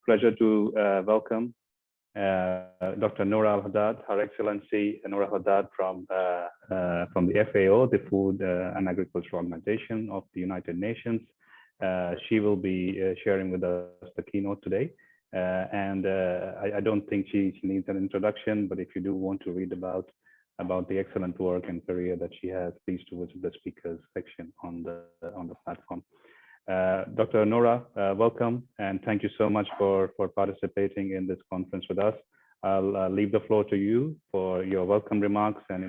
pleasure to welcome Dr. Noura Al-Haddad, Her Excellency Noura Al-Haddad from the FAO, the Food and Agriculture Organization of the United Nations. She will be sharing with us the keynote today. I don't think she needs an introduction, but if you do want to read about the excellent work and career that she has, please do visit the speakers section on the platform. Dr. Noura, welcome, and thank you so much for participating in this conference with us. I'll leave the floor to you for your welcome remarks, and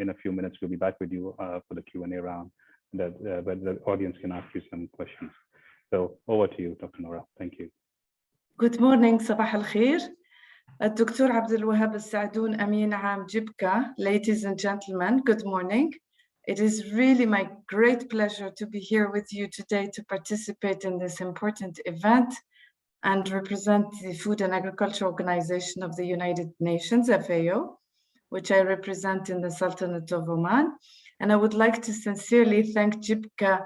in a few minutes we'll be back with you for the Q&A round where the audience can ask you some questions. So over to you, Dr. Noura. Thank you. Good morning, صباح الخير. الدكتور عبد الوهاب السعدون أمين عام جبكة. Ladies and gentlemen, good morning. It is really my great pleasure to be here with you today to participate in this important event and represent the Food and Agriculture Organization of the United Nations, FAO, which I represent in the Sultanate of Oman. And I would like to sincerely thank JIPCA,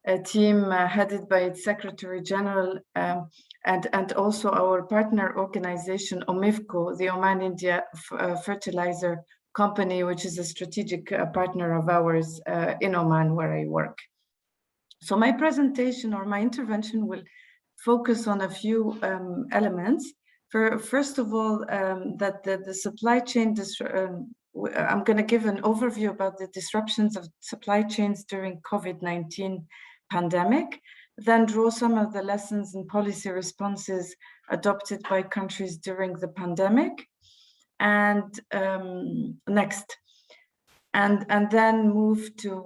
a team headed by its Secretary General, and also our partner organization, OMIFCO, the Oman India Fertilizer Company, which is a strategic partner of ours in Oman, where I work. So my presentation or my intervention will focus on a few elements. First of all, that the supply chain, I'm going to give an overview about the disruptions of supply chains during COVID-19 pandemic, then draw some of the lessons and policy responses adopted by countries during the pandemic, and next, and then move to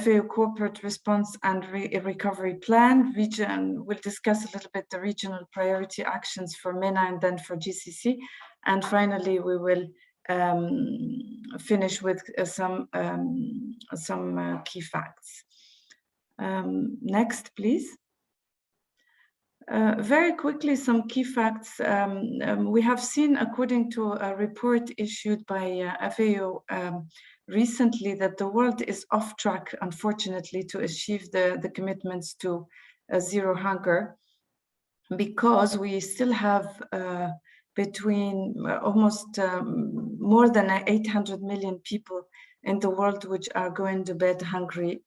FAO corporate response and recovery plan. We'll discuss a little bit the regional priority actions for MENA and then for GCC, and finally we will finish with some key facts. Next, please. Very quickly, some key facts. We have seen, according to a report issued by FAO recently, that the world is off track, unfortunately, to achieve the commitments to zero hunger, because we still have between almost more than 800 million people in the world which are going to bed hungry,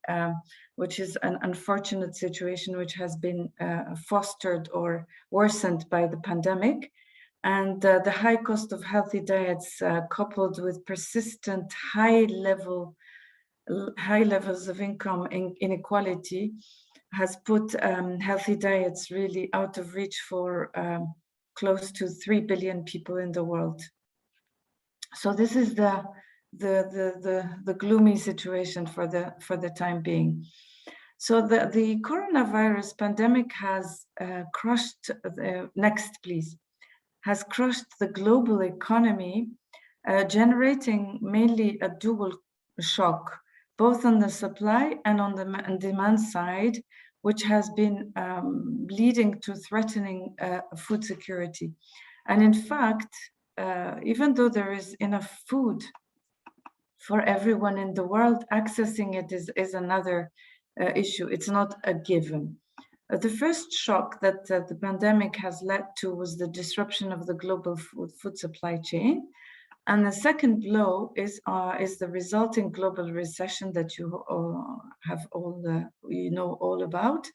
which is an unfortunate situation which has been fostered or worsened by the pandemic. And the high cost of healthy diets coupled with persistent high levels of income inequality has put healthy diets really out of reach for close to 3 billion people in the world. So this is the gloomy situation for the time being. So the coronavirus pandemic has crushed has crushed the global economy, generating mainly a dual shock, both on the supply and on the demand side, which has been leading to threatening food security. And in fact, even though there is enough food for everyone in the world, accessing it is another issue. It's not a given. The first shock that the pandemic has led to was the disruption of the global food supply chain. And the second blow is the resulting global recession that you have know all about.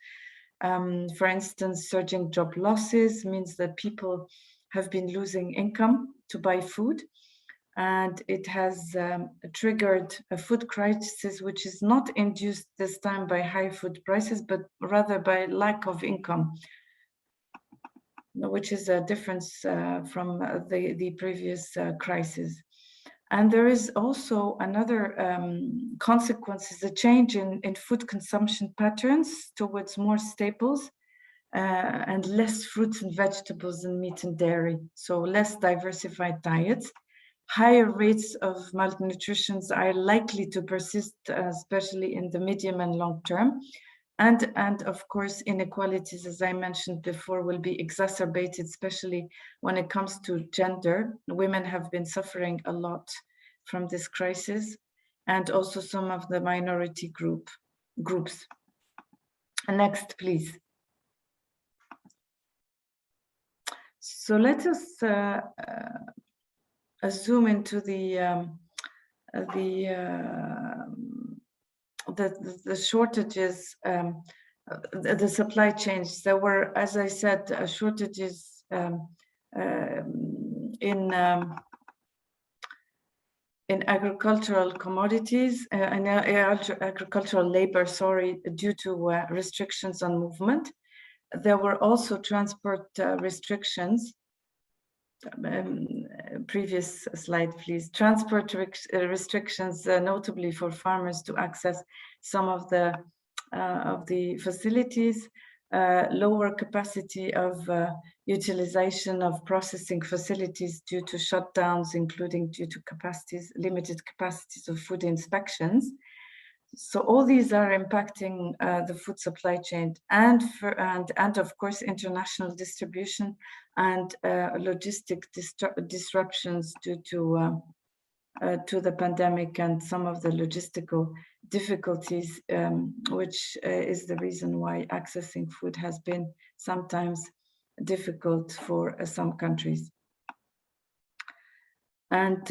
For instance, surging job losses means that people have been losing income to buy food, and it has triggered a food crisis, which is not induced this time by high food prices, but rather by lack of income, which is a difference from the previous crisis. And there is also another consequence, is a change in food consumption patterns towards more staples and less fruits and vegetables and meat and dairy, so less diversified diets. Higher rates of malnutrition are likely to persist, especially in the medium and long term. And of course, inequalities, as I mentioned before, will be exacerbated, especially when it comes to gender. Women have been suffering a lot from this crisis, and also some of the minority groups. Next, please. So let us zoom into the shortages, the supply chains. There were, as I said, shortages in agricultural commodities and agricultural labor, sorry, due to restrictions on movement. There were also transport restrictions. Previous slide, please. Transport restrictions, notably for farmers to access some of the facilities, lower capacity of utilization of processing facilities due to shutdowns, including due to limited capacities of food inspections. So all these are impacting the food supply chain and of course international distribution and logistic disruptions due to the pandemic and some of the logistical difficulties, which is the reason why accessing food has been sometimes difficult for some countries. And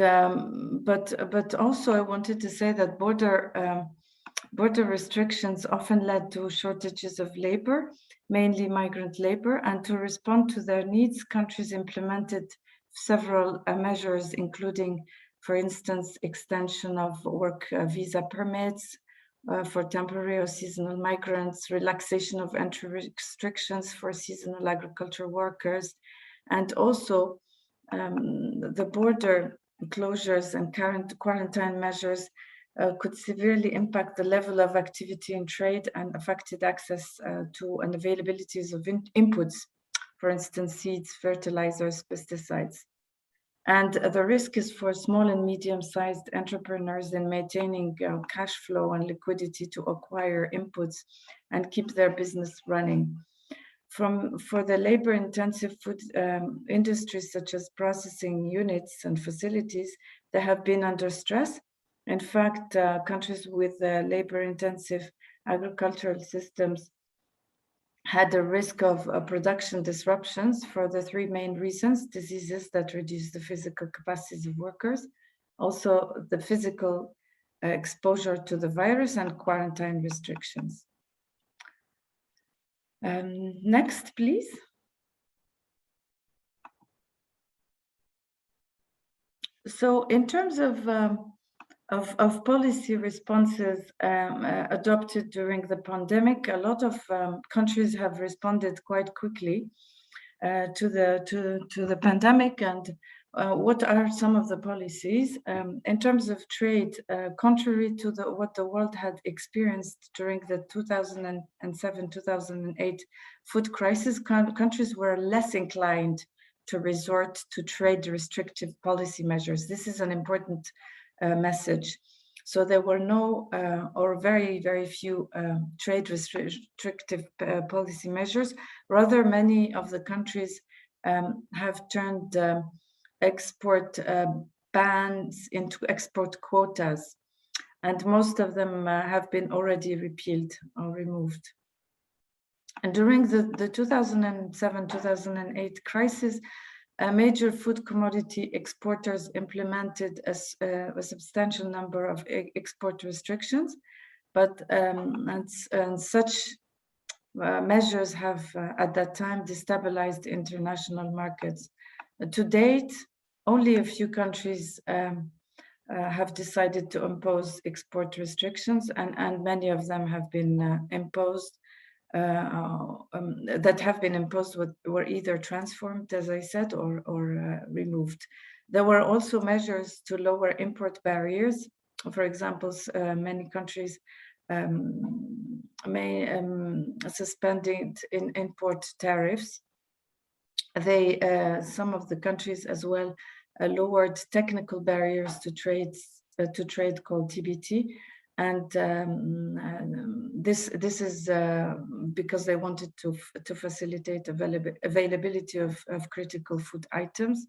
but also I wanted to say that border restrictions often led to shortages of labor, mainly migrant labor, and to respond to their needs, countries implemented several measures, including, for instance, extension of work visa permits for temporary or seasonal migrants, relaxation of entry restrictions for seasonal agriculture workers, and also the border closures and current quarantine measures could severely impact the level of activity in trade and affected access to and availabilities of inputs, for instance, seeds, fertilizers, pesticides. And the risk is for small and medium-sized entrepreneurs in maintaining cash flow and liquidity to acquire inputs and keep their business running. For the labor-intensive food industries, such as processing units and facilities, they have been under stress. In fact, countries with labor-intensive agricultural systems had a risk of production disruptions for the three main reasons: diseases that reduce the physical capacities of workers, also the physical exposure to the virus, and quarantine restrictions. Next, please. So in terms of policy responses adopted during the pandemic, a lot of countries have responded quite quickly to the pandemic. And what are some of the policies? In terms of trade, contrary to what the world had experienced during the 2007-2008 food crisis, countries were less inclined to resort to trade restrictive policy measures. This is an important message. So there were no or very, very few trade restrictive policy measures. Rather, many of the countries have turned export bans into export quotas, and most of them have been already repealed or removed. And during the 2007-2008 crisis, major food commodity exporters implemented a substantial number of export restrictions, but and such measures have at that time destabilized international markets. To date, only a few countries have decided to impose export restrictions, and many of them have been imposed. That have been imposed were either transformed, as I said, or removed. There were also measures to lower import barriers. For example, many countries may suspended in import tariffs. Some of the countries as well lowered technical barriers to trade called TBT. And this is because they wanted to facilitate availability of critical food items.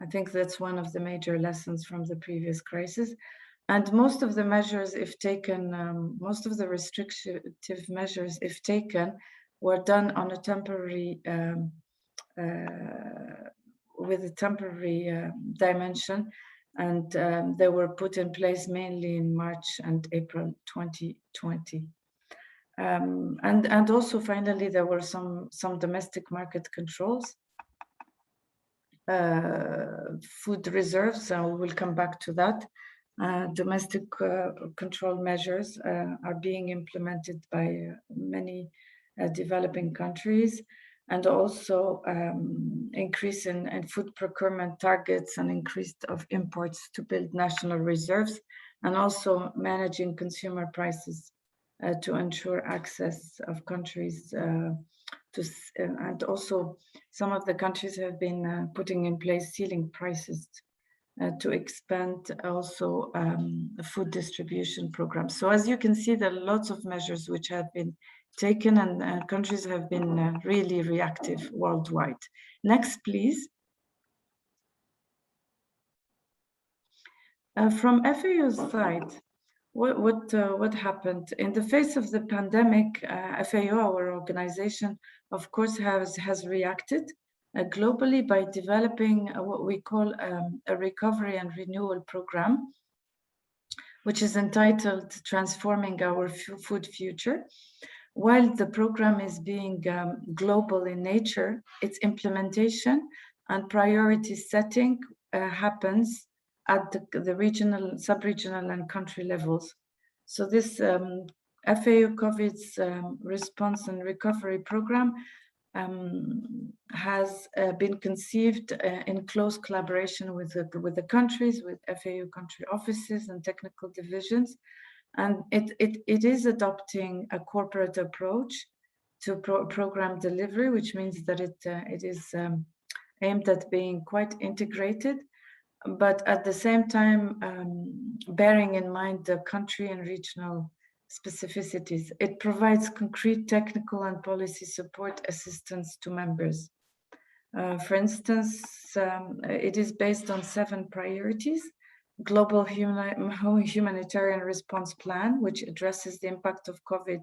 I think that's one of the major lessons from the previous crisis. And most of the measures, if taken, most of the restrictive measures, if taken, were done on a temporary with a temporary dimension, and they were put in place mainly in March and April 2020. And also finally there were some domestic market controls, food reserves, and we will come back to that. Domestic control measures are being implemented by many developing countries, and also increase in food procurement targets and increase of imports to build national reserves, and also managing consumer prices to ensure access of countries and also some of the countries have been putting in place ceiling prices to expand also food distribution programs. So as you can see, there are lots of measures which have been taken, and countries have been really reactive worldwide. Next, please. From FAO's side, what happened in the face of the pandemic? FAO, our organization, of course, has reacted globally by developing what we call a recovery and renewal program, which is entitled Transforming Our Food Future. While the program is being global in nature, its implementation and priority setting happens at the regional, sub-regional, and country levels. So this FAO COVID's response and recovery program has been conceived in close collaboration with the countries, with FAO country offices and technical divisions, and it is adopting a corporate approach to program delivery, which means that it is aimed at being quite integrated, but at the same time bearing in mind the country and regional specificities. It provides concrete technical and policy support assistance to members. For instance, it is based on 7 priorities: global humanitarian response plan, which addresses the impact of COVID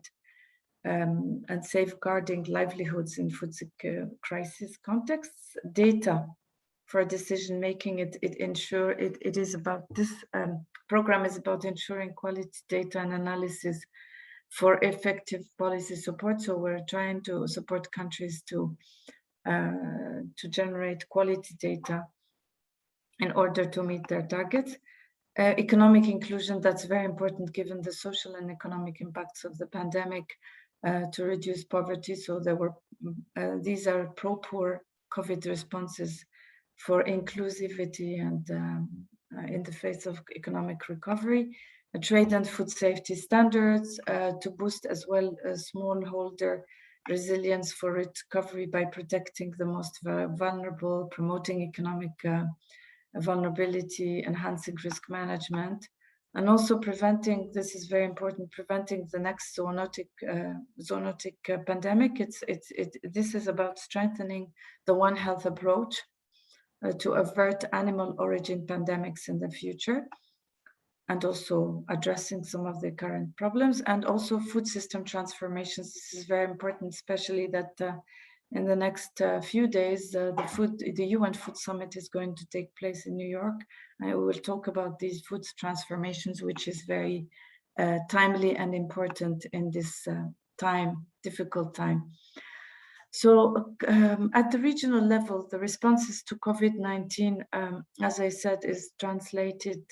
and safeguarding livelihoods in food crisis contexts; data for decision making. It is about this program is about ensuring quality data and analysis for effective policy support. So we're trying to support countries to generate quality data in order to meet their targets. Economic inclusion, that's very important given the social and economic impacts of the pandemic, to reduce poverty. So there were these are pro-poor COVID responses for inclusivity and in the face of economic recovery. Trade and food safety standards to boost as well as smallholder resilience for recovery by protecting the most vulnerable, promoting economic vulnerability, enhancing risk management, and also preventing, this is very important, preventing the next zoonotic pandemic. This is about strengthening the One Health approach to avert animal origin pandemics in the future, and also addressing some of the current problems, and also food system transformations. This is very important, especially that in the next few days, the UN Food Summit is going to take place in New York. We will talk about these food transformations, which is very timely and important in this difficult time. So at the regional level, the responses to COVID-19, as I said, is translated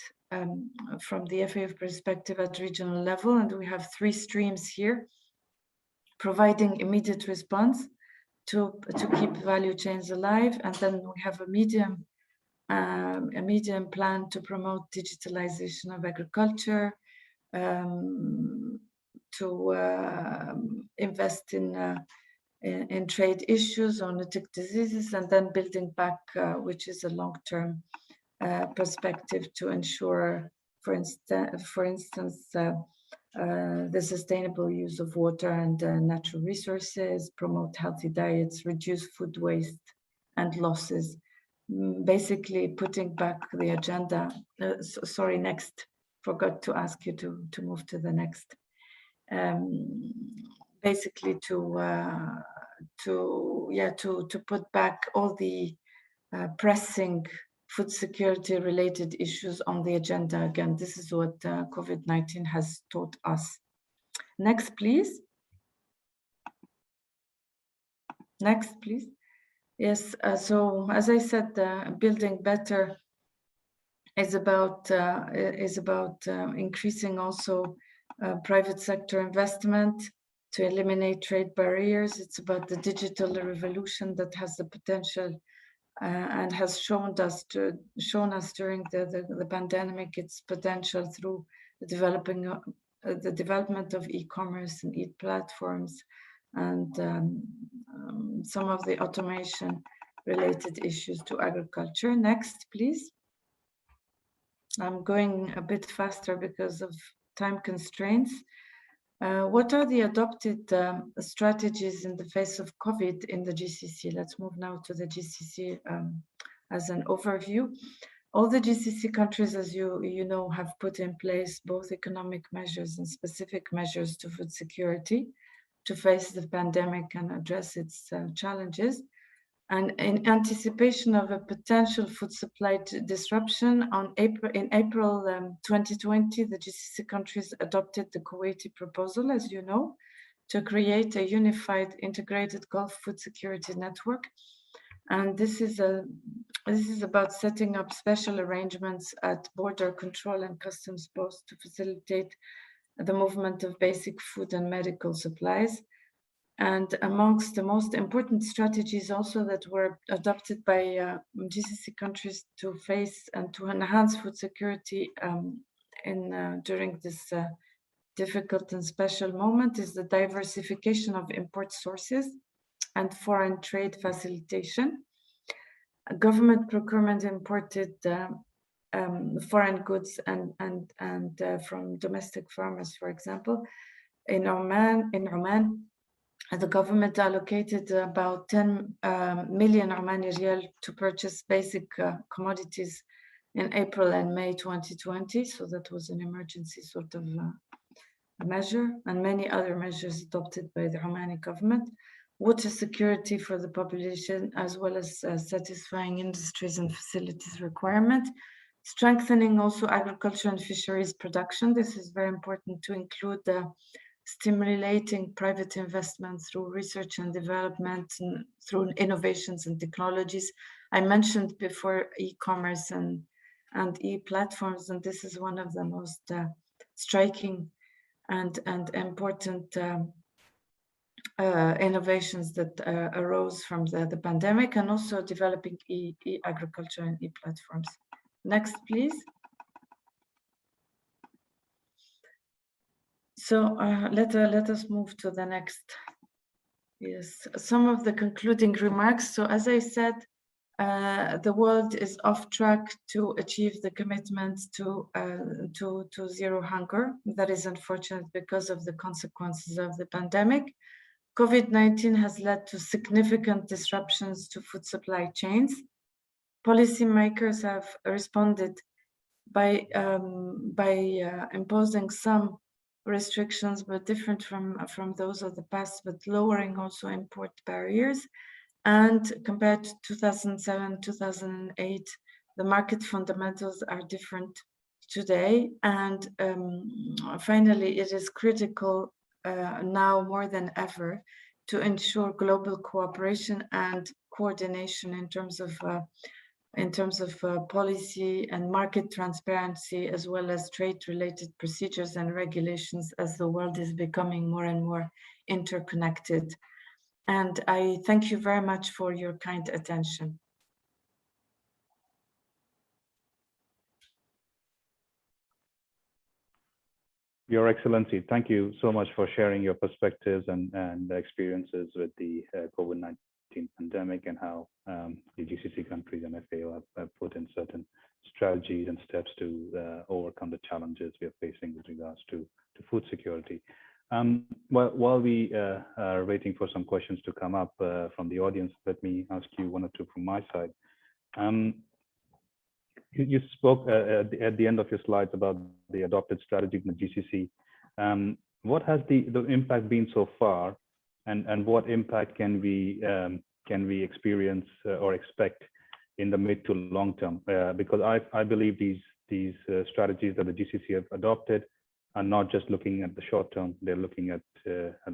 from the FAO perspective at regional level, and we have 3 streams here: providing immediate response to keep value chains alive, and then we have a medium plan to promote digitalization of agriculture, to invest in trade issues, zoonotic diseases, and then building back, which is a long-term perspective to ensure, for instance, the sustainable use of water and natural resources, promote healthy diets, reduce food waste and losses. Basically, putting back the agenda. Sorry, next. Forgot to ask you to move to the next. Basically, to put back all the pressing food security related issues on the agenda again. This is what COVID-19 has taught us. Next, please. Next, please. Yes, so as I said, building better is about increasing also private sector investment to eliminate trade barriers. It's about the digital revolution that has the potential and has shown us during the pandemic its potential through the development of e-commerce and e-platforms and some of the automation related issues to agriculture. Next, please. I'm going a bit faster because of time constraints. What are the adopted strategies in the face of COVID in the GCC? Let's move now to the GCC as an overview. All the GCC countries, as you know, have put in place both economic measures and specific measures to food security to face the pandemic and address its challenges. And in anticipation of a potential food supply disruption, in April 2020, the GCC countries adopted the Kuwaiti proposal, as you know, to create a unified integrated Gulf food security network. And this is about setting up special arrangements at border control and customs posts to facilitate the movement of basic food and medical supplies. And amongst the most important strategies also that were adopted by GCC countries to face and to enhance food security during this difficult and special moment is the diversification of import sources and foreign trade facilitation. Government procurement imported foreign goods and from domestic farmers, for example. In Oman, the government allocated about 10 million Omani riyal to purchase basic commodities in April and May 2020. So that was an emergency sort of measure, and many other measures adopted by the Omani government. Water security for the population, as well as satisfying industries and facilities requirement. Strengthening also agriculture and fisheries production. This is very important to include stimulating private investment through research and development and through innovations and technologies. I mentioned before e-commerce and e-platforms, and this is one of the most striking and important innovations that arose from the pandemic, and also developing e-agriculture and e-platforms. Next, please. So let us move to the next. Yes, some of the concluding remarks. So as I said, the world is off track to achieve the commitments to zero hunger. That is unfortunate because of the consequences of the pandemic. COVID-19 has led to significant disruptions to food supply chains. Policymakers have responded by imposing some restrictions, but different from those of the past, but lowering also import barriers. And compared to 2007, 2008, the market fundamentals are different today. And finally, it is critical now more than ever to ensure global cooperation and coordination in terms of policy and market transparency, as well as trade-related procedures and regulations, as the world is becoming more and more interconnected. And I thank you very much for your kind attention. Your Excellency, thank you so much for sharing your perspectives and experiences with the COVID-19 pandemic and how the GCC countries and FAO have put in certain strategies and steps to overcome the challenges we are facing with regards to food security. While we are waiting for some questions to come up from the audience, let me ask you one or two from my side. You spoke at the end of your slides about the adopted strategy in the GCC. What has the impact been so far, and what impact can we experience or expect in the mid to long term, because I believe these strategies that the GCC have adopted are not just looking at the short term, they're looking at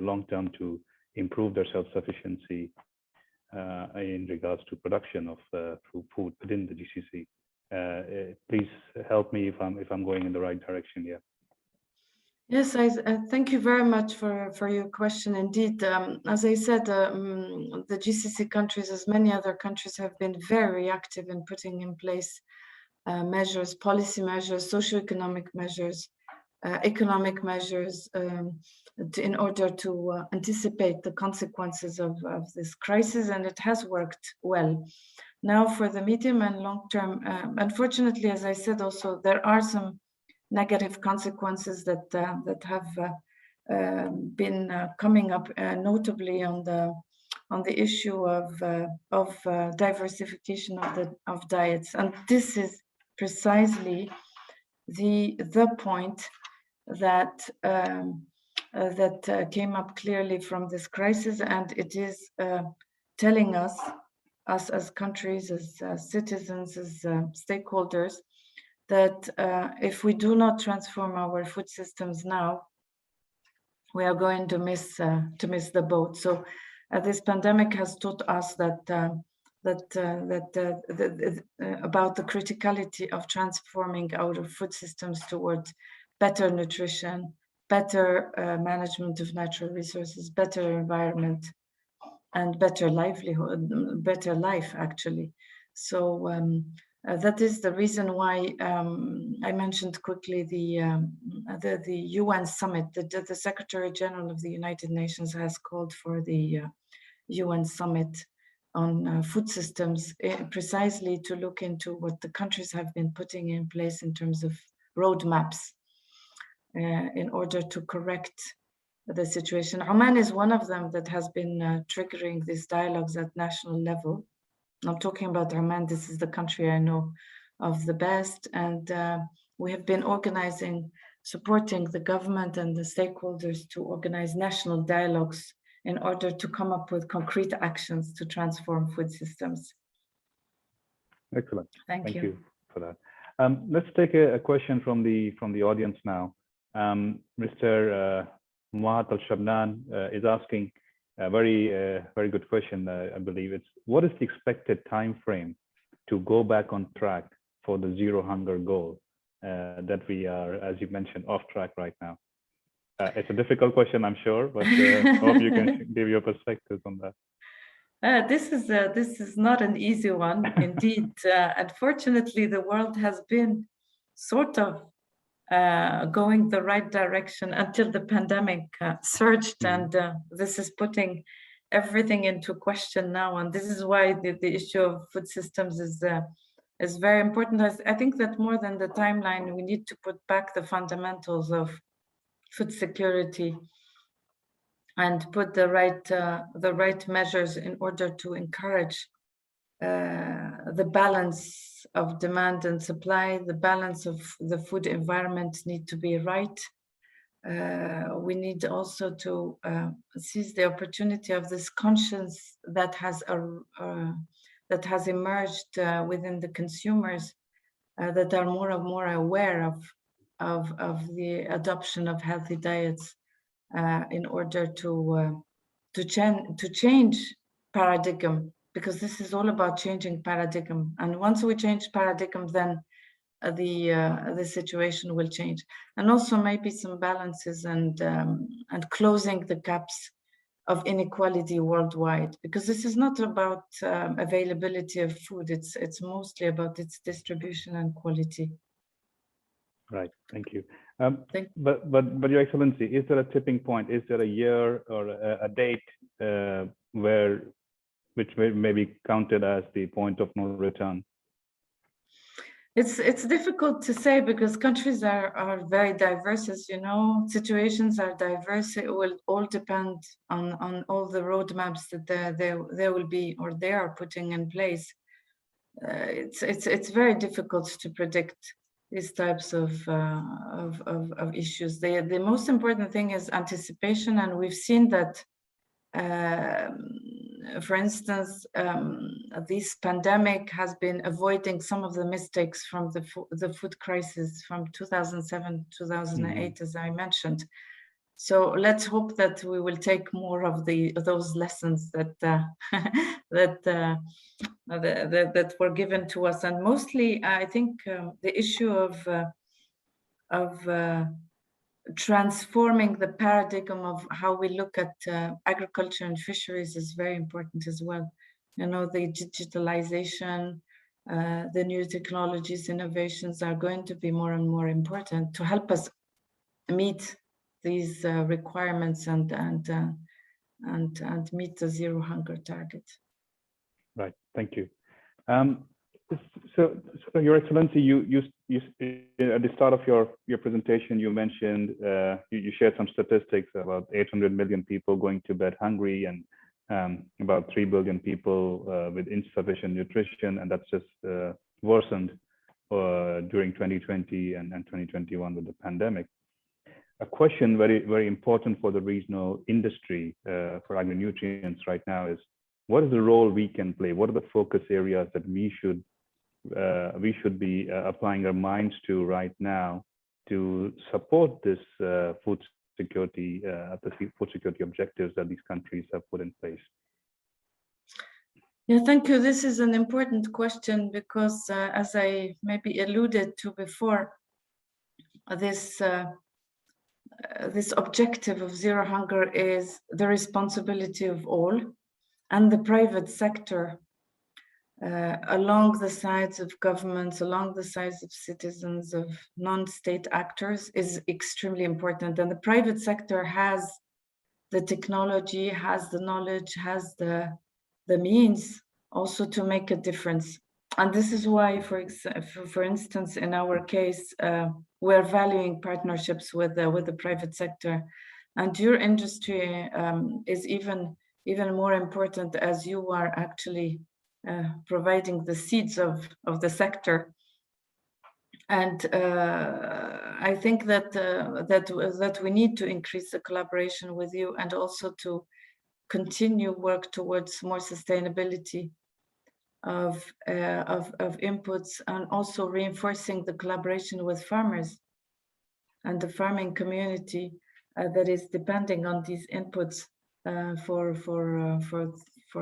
long term to improve their self-sufficiency in regards to production of food within the GCC. Please help me if I'm going in the right direction here. Yes, I thank you very much for your question. Indeed, as I said, the GCC countries, as many other countries, have been very active in putting in place measures, policy measures, socioeconomic measures, economic measures in order to anticipate the consequences of this crisis, and it has worked well. Now, for the medium and long term, unfortunately, as I said, also there are some negative consequences that have been coming up, notably on the issue of diversification of diets, and this is precisely the point that came up clearly from this crisis, and it is telling us as countries, as citizens, as stakeholders, that if we do not transform our food systems now, we are going to miss the boat. So this pandemic has taught us that about the criticality of transforming our food systems towards better nutrition, better management of natural resources, better environment, and better livelihood, better life, actually. So that is the reason why I mentioned quickly the UN summit. The Secretary General of the United Nations has called for the UN summit on food systems, precisely to look into what the countries have been putting in place in terms of roadmaps in order to correct the situation. Oman is one of them that has been triggering these dialogues at national level. I'm talking about Oman. This is the country I know of the best, and we have been organizing, supporting the government and the stakeholders to organize national dialogues in order to come up with concrete actions to transform food systems. Excellent. Thank you for that. Let's take a question from the audience now. Mr. Muhat Al-Shabnan is asking a very good question. I believe it's, what is the expected time frame to go back on track for the zero hunger goal that we are, as you mentioned, off track right now? It's a difficult question, I'm sure, but hope you can give your perspectives on that. This is not an easy one, indeed. Unfortunately, the world has been sort of going the right direction until the pandemic surged, and this is putting everything into question now. And this is why the issue of food systems is very important. I think that more than the timeline, we need to put back the fundamentals of food security and put the right measures in order to encourage the balance of demand and supply. The balance of the food environment need to be right. We need also to seize the opportunity of this conscience that has emerged within the consumers that are more and more aware of the adoption of healthy diets in order to change paradigm, because this is all about changing paradigm. And once we change paradigm, then the situation will change, and also maybe some balances and closing the gaps of inequality worldwide, because this is not about availability of food. It's mostly about its distribution and quality. Right. Thank you. But Your Excellency, is there a tipping point? Is there a year or a date which may be counted as the point of no return? It's difficult to say, because countries are very diverse, as you know. Situations are diverse. It will all depend on all the roadmaps that there will be, or they are putting in place. It's very difficult to predict these types of issues. The most important thing is anticipation, and we've seen that for instance, this pandemic has been avoiding some of the mistakes from the food crisis from 2007, 2008, as I mentioned. So let's hope that we will take more of those lessons that that were given to us. And mostly, I think the issue of transforming the paradigm of how we look at agriculture and fisheries is very important as well. You know, the digitalization, the new technologies, innovations are going to be more and more important to help us meet these requirements and meet the zero hunger target. Right. Thank you. So Your Excellency, you at the start of your presentation, you mentioned you shared some statistics about 800 million people going to bed hungry and about 3 billion people with insufficient nutrition, and that's just worsened during 2020 and 2021 with the pandemic. A question very important for the regional industry for agri-nutrients right now is, what is the role we can play? What are the focus areas that we should be applying our minds to right now to support this food security objectives that these countries have put in place? Yeah, thank you. This is an important question because, as I maybe alluded to before, this objective of zero hunger is the responsibility of all, and the private sector, along the sides of governments, along the sides of citizens, of non-state actors, is extremely important. And the private sector has the technology, has the knowledge, has the means also to make a difference. And this is why, for instance, in our case, we're valuing partnerships with the private sector. And your industry is even more important, as you are actually providing the seeds of the sector. And I think that we need to increase the collaboration with you, and also to continue work towards more sustainability of inputs, and also reinforcing the collaboration with farmers and the farming community that is depending on these inputs for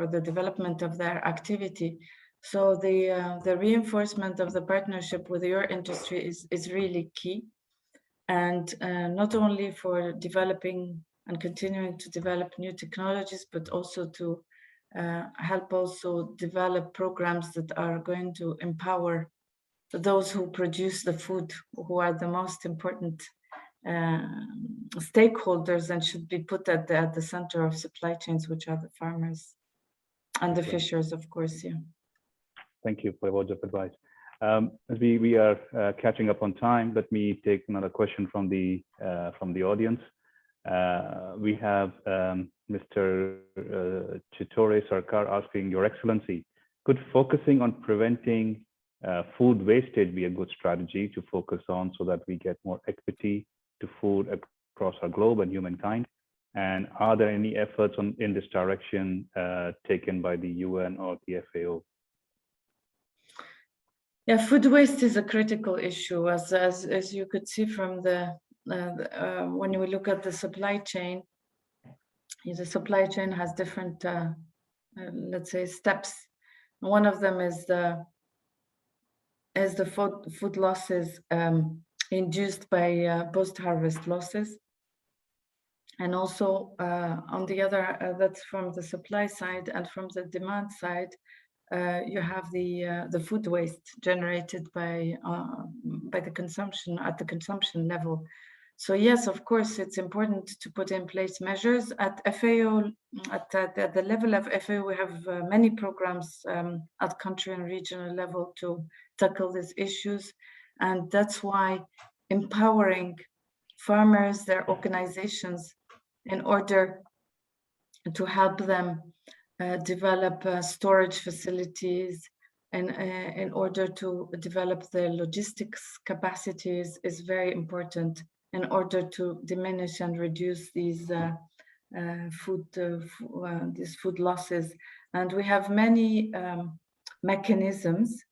the development of their activity. So the reinforcement of the partnership with your industry is really key, and not only for developing and continuing to develop new technologies, but also to help also develop programs that are going to empower those who produce the food, who are the most important stakeholders and should be put at the center of supply chains, which are the farmers and the fishers, of course. Yeah. Thank you for the words of advice. As we are catching up on time, let me take another question from the audience. We have Mr. Chitore Sarkar asking, Your Excellency, could focusing on preventing food wastage be a good strategy to focus on, so that we get more equity to food across our globe and humankind? And are there any efforts in this direction taken by the UN or the FAO? Yeah, food waste is a critical issue, as you could see from when we look at the supply chain. The supply chain has different, let's say, steps. One of them is the food losses induced by post-harvest losses. And also, on the other, that's from the supply side, and from the demand side, you have the food waste generated by the consumption at the consumption level. So yes, of course, it's important to put in place measures at FAO. At the level of FAO, we have many programs at country and regional level to tackle these issues, and that's why empowering farmers, their organizations, in order to help them develop storage facilities, and in order to develop their logistics capacities, is very important, in order to diminish and reduce these these food losses. And we have many mechanisms.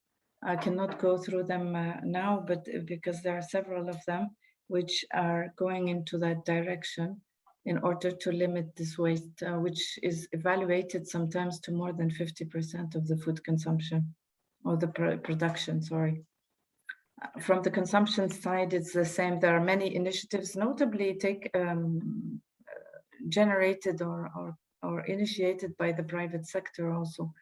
I cannot go through them now, but because there are several of them which are going into that direction in order to limit this waste, which is evaluated sometimes to more than 50% of the food consumption or the production, sorry. From the consumption side, it's the same. There are many initiatives, notably generated or initiated by the private sector also,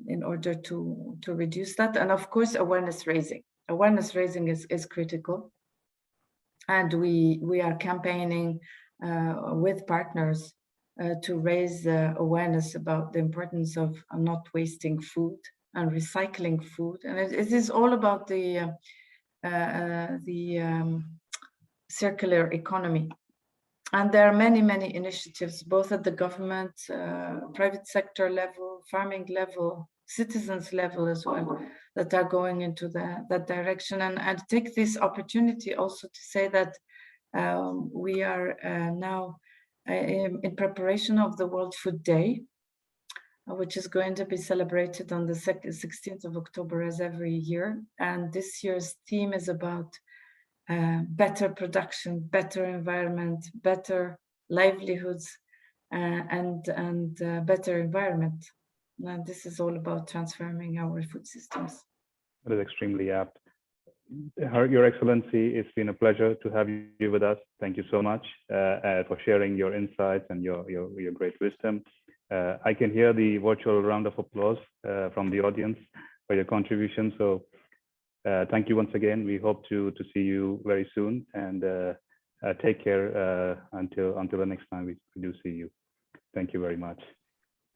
in order to reduce that. And of course, awareness raising. Awareness raising is critical. And we are campaigning with partners to raise awareness about the importance of not wasting food and recycling food. And it is all about the circular economy. And there are many, many initiatives, both at the government, private sector level, farming level, citizens level as well, that are going into that direction. And I take this opportunity also to say that we are now in preparation of the World Food Day, which is going to be celebrated on the 16th of October as every year. And this year's theme is about better production, better environment, better livelihoods, and better environment. And this is all about transforming our food systems. That is extremely apt. Your Excellency, it's been a pleasure to have you with us. Thank you so much for sharing your insights and your great wisdom. I can hear the virtual round of applause from the audience for your contribution. So thank you once again. We hope to see you very soon, and take care until the next time we do see you. Thank you very much.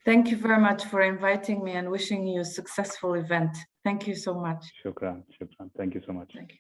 Thank you very much for inviting me and wishing you a successful event. Thank you so much. Shukran. Thank you so much. Thank you.